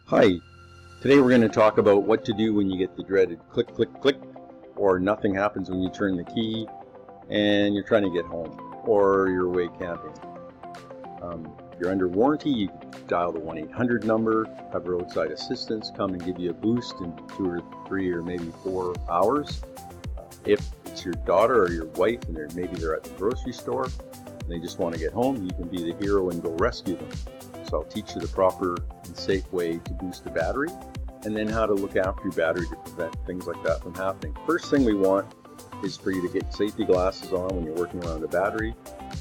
Hi, today we're going to talk about what to do when you get the dreaded click, click, click, or nothing happens when you turn the key and you're trying to get home, or you're away camping. If you're under warranty, you can dial the 1-800 number, have roadside assistance come and give you a boost in 2 or 3 or maybe 4 hours. If it's your daughter or your wife and maybe they're at the grocery store and they just want to get home, you can be the hero and go rescue them. So I'll teach you the proper and safe way to boost the battery, and then how to look after your battery to prevent things like that from happening. First thing we want is for you to get safety glasses on when you're working around the battery,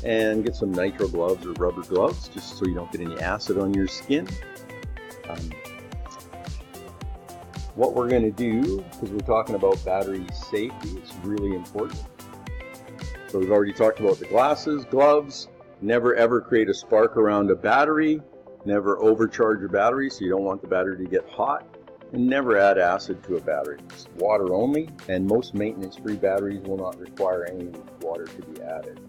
and get some nitro gloves or rubber gloves just so you don't get any acid on your skin. What we're going to do, because we're talking about battery safety, it's really important. So we've already talked about the glasses, gloves. Never ever create a spark around a battery. Never overcharge your battery, so you don't want the battery to get hot. And never add acid to a battery. It's water only, and most maintenance-free batteries will not require any water to be added.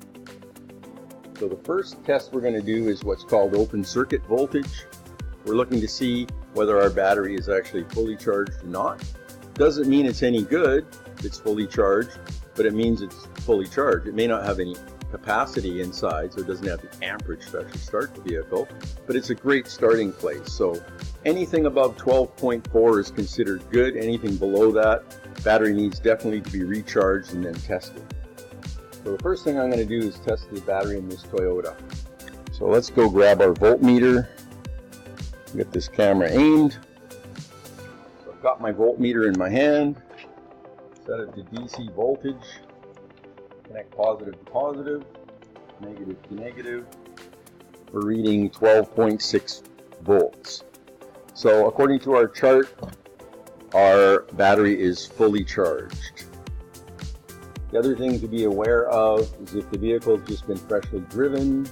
So the first test we're going to do is what's called open circuit voltage. We're looking to see whether our battery is actually fully charged or not. Doesn't mean it's any good if it's fully charged, but it means it's fully charged. It may not have any capacity inside, so it doesn't have the amperage to actually start the vehicle, but it's a great starting place. So anything above 12.4 is considered good. Anything below that, battery needs definitely to be recharged and then tested. So the first thing I'm going to do is test the battery in this Toyota. So let's go grab our voltmeter, get this camera aimed. So I've got my voltmeter in my hand, set it to DC voltage. Connect positive to positive, negative to negative. We're reading 12.6 volts. So according to our chart, our battery is fully charged. The other thing to be aware of is if the vehicle has just been freshly driven,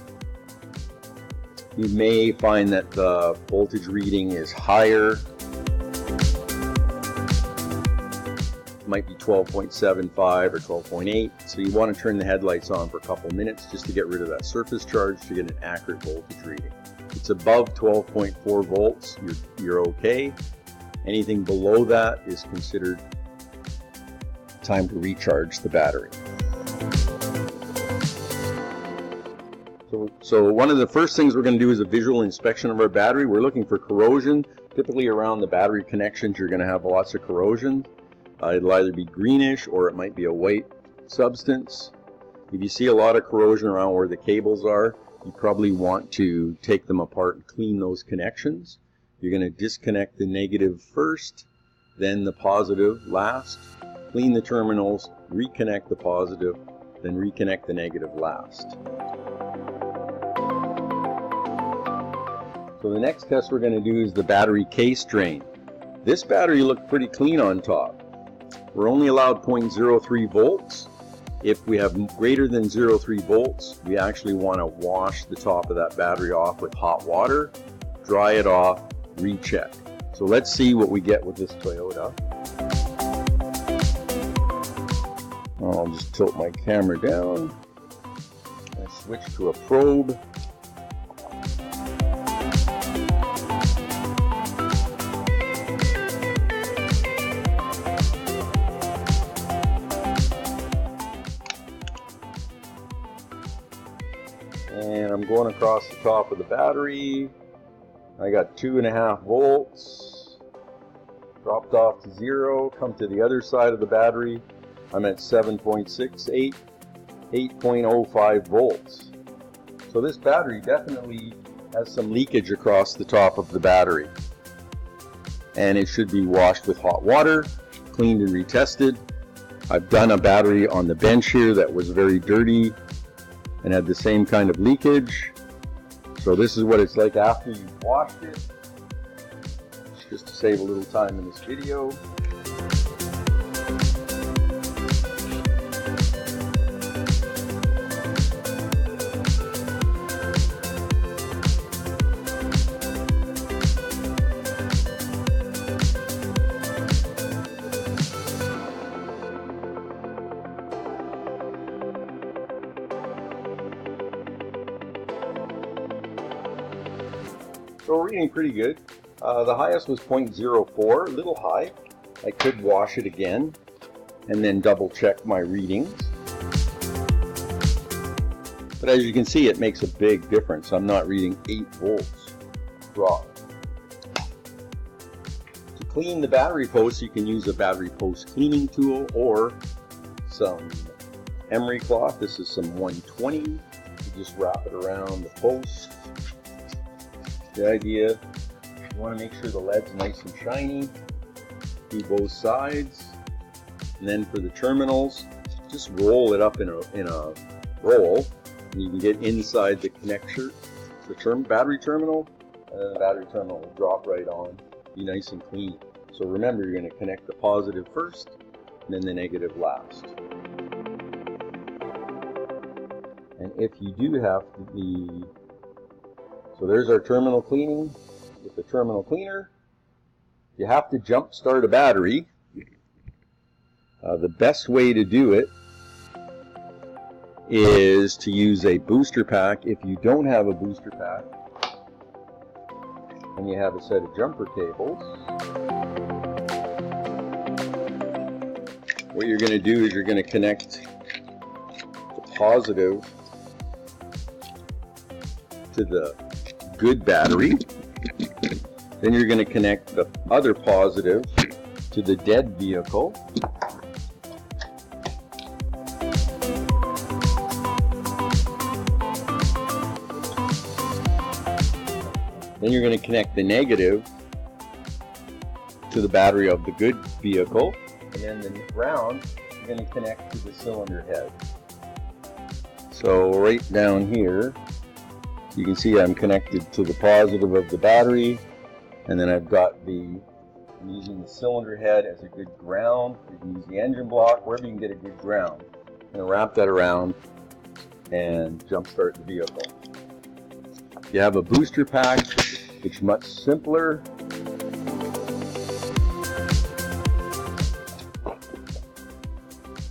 you may find that the voltage reading is higher. Might be 12.75 or 12.8, so you want to turn the headlights on for a couple minutes just to get rid of that surface charge to get an accurate voltage reading. If it's above 12.4 volts, you're okay. Anything below that is considered time to recharge the battery. So one of the first things we're going to do is a visual inspection of our battery. We're looking for corrosion. Typically around the battery connections you're going to have lots of corrosion. It'll either be greenish or it might be a white substance. If you see a lot of corrosion around where the cables are, you probably want to take them apart and clean those connections. You're going to disconnect the negative first, then the positive last. Clean the terminals, reconnect the positive, then reconnect the negative last. So the next test we're going to do is the battery case drain. This battery looked pretty clean on top. We're only allowed 0.03 volts. If we have greater than 0.03 volts, we actually want to wash the top of that battery off with hot water, dry it off, recheck. So let's see what we get with this Toyota. I'll just tilt my camera down and switch to a probe. And I'm going across the top of the battery. I got 2.5 volts. Dropped off to 0. Come to the other side of the battery. I'm at 7.68, 8.05 volts. So this battery definitely has some leakage across the top of the battery. And it should be washed with hot water, cleaned and retested. I've done a battery on the bench here that was very dirty and had the same kind of leakage. So this is what it's like after you've washed it. Just to save a little time in this video. So we're reading pretty good. The highest was 0.04, a little high. I could wash it again and then double check my readings. But as you can see, it makes a big difference. I'm not reading 8 volts drop. To clean the battery posts, you can use a battery post cleaning tool or some emery cloth. This is some 120. You just wrap it around the post. The idea, you want to make sure the lead's nice and shiny. Do both sides. And then for the terminals, just roll it up in a roll. And you can get inside the connector, the battery terminal, and the battery terminal will drop right on, be nice and clean. So remember, you're going to connect the positive first, and then the negative last. And if you do have so there's our terminal cleaning with the terminal cleaner. If you have to jump start a battery, the best way to do it is to use a booster pack. If you don't have a booster pack and you have a set of jumper cables, what you're going to do is you're going to connect the positive to the good battery, then you're going to connect the other positive to the dead vehicle, then you're going to connect the negative to the battery of the good vehicle, and then the ground you're going to connect to the cylinder head. So right down here, you can see I'm connected to the positive of the battery, and then I've got I'm using the cylinder head as a good ground. You can use the engine block, wherever you can get a good ground. I'm going to wrap that around and jump start the vehicle. If you have a booster pack, it's much simpler.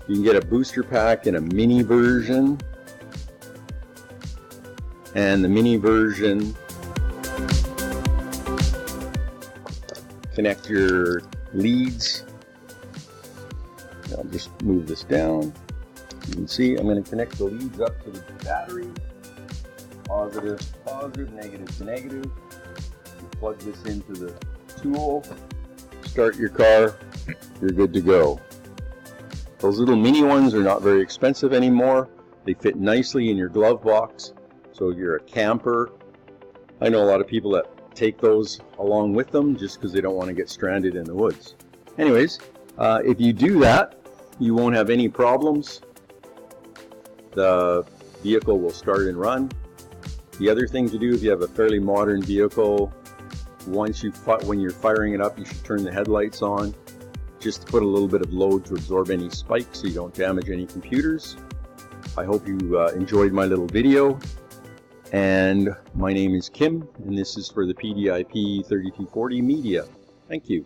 You can get a booster pack in a mini version, and the mini version, connect your leads. I'll just move this down. You can see I'm going to connect the leads up to the battery. Positive to positive, negative to negative. You plug this into the tool, start your car, you're good to go. Those little mini ones are not very expensive anymore. They fit nicely in your glove box. So if you're a camper, I know a lot of people that take those along with them just because they don't want to get stranded in the woods. Anyways, if you do that, you won't have any problems. The vehicle will start and run. The other thing to do if you have a fairly modern vehicle, when you're firing it up, you should turn the headlights on, just to put a little bit of load to absorb any spikes so you don't damage any computers. I hope you enjoyed my little video. And my name is Kim, and this is for the PIDP 3240 Media. Thank you.